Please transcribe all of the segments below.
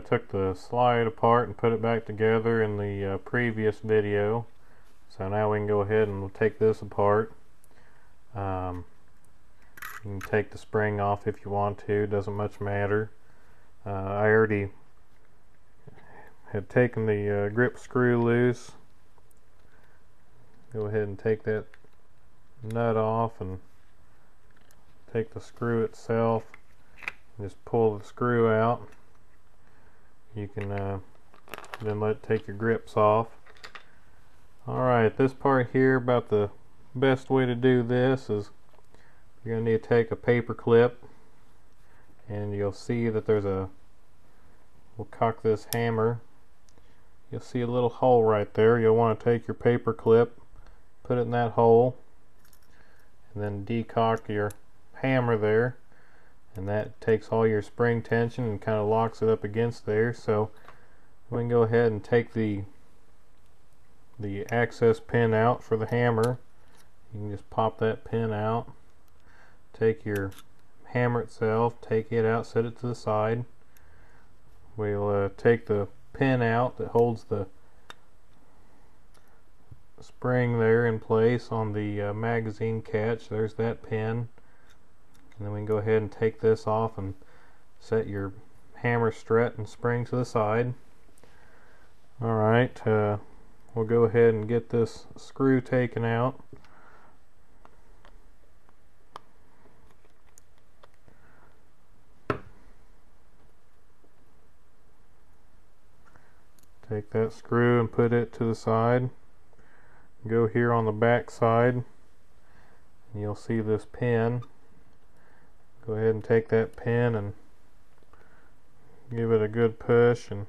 I took the slide apart and put it back together in the previous video. So now we can go ahead and we'll take this apart. You can take the spring off if you want to, doesn't much matter. I already had taken the grip screw loose. Go ahead and take that nut off and take the screw itself. Just pull the screw out. You can then take your grips off. Alright, this part here, about the best way to do this is you're going to need to take a paper clip, and you'll see that there's we'll cock this hammer. You'll see a little hole right there. You'll want to take your paper clip, put it in that hole, and then decock your hammer there, and that takes all your spring tension and kind of locks it up against there. So we can go ahead and take the access pin out for the hammer. You can just pop that pin out, take your hammer itself, take it out, set it to the side. We'll take the pin out that holds the spring there in place on the magazine catch. There's that pin. And then we can go ahead and take this off and set your hammer strut and spring to the side. Alright, we'll go ahead and get this screw taken out. Take that screw and put it to the side. Go here on the back side, and you'll see this pin. Go ahead and take that pin and give it a good push, and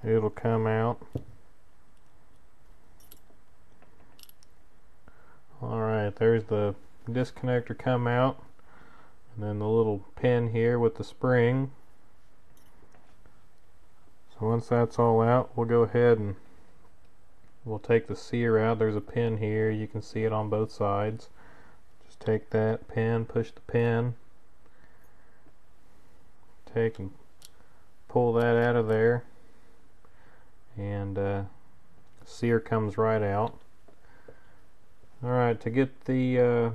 it'll come out. Alright, there's the disconnector come out, and then the little pin here with the spring. So once that's all out, we'll go ahead and we'll take the sear out. There's a pin here, you can see it on both sides. Just take that pin, push the pin, take and pull that out of there, and sear comes right out. Alright, to get the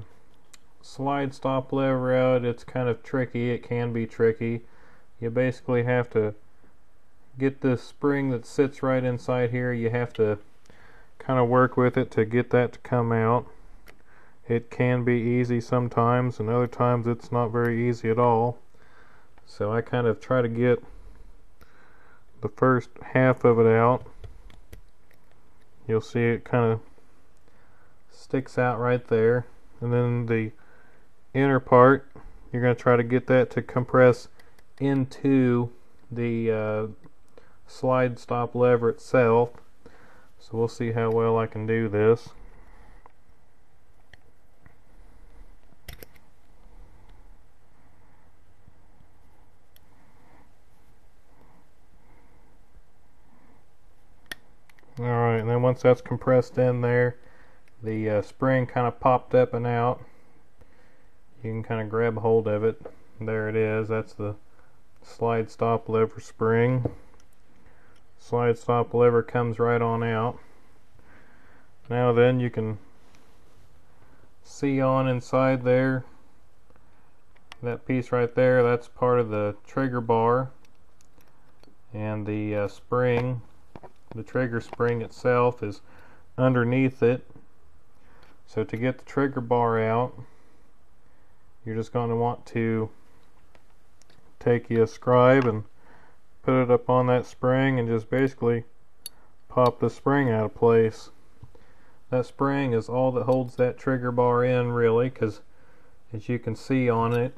slide stop lever out, it's kind of tricky. It can be tricky. You basically have to get this spring that sits right inside here. You have to kind of work with it to get that to come out. It can be easy sometimes, and other times it's not very easy at all. So I kind of try to get the first half of it out. You'll see it kind of sticks out right there, and then the inner part, you're going to try to get that to compress into the slide stop lever itself. So we'll see how well I can do this. Alright, and then once that's compressed in there, the spring kind of popped up and out. You can kind of grab hold of it. There it is. That's the slide stop lever spring. Slide stop lever comes right on out. Now then, you can see on inside there, that piece right there, that's part of the trigger bar, and the spring, the trigger spring itself, is underneath it. So to get the trigger bar out, you're just going to want to take your scribe and put it up on that spring and just basically pop the spring out of place. That spring is all that holds that trigger bar in, really, because as you can see on it,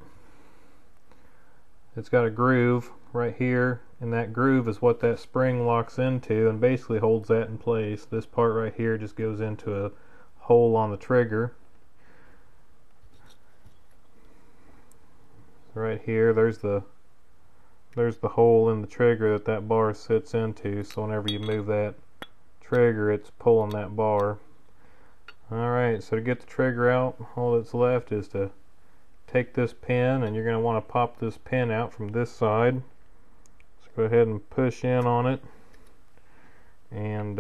it's got a groove right here, and that groove is what that spring locks into and basically holds that in place. This part right here just goes into a hole on the trigger. Right here, there's the hole in the trigger that bar sits into, so whenever you move that trigger, it's pulling that bar. Alright, so to get the trigger out, all that's left is to take this pin, and you're going to want to pop this pin out from this side. So go ahead and push in on it and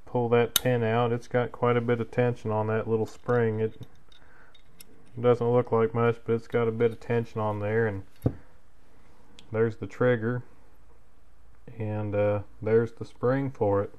pull that pin out. It's got quite a bit of tension on that little spring. It doesn't look like much, but it's got a bit of tension on there, and there's the trigger, and there's the spring for it.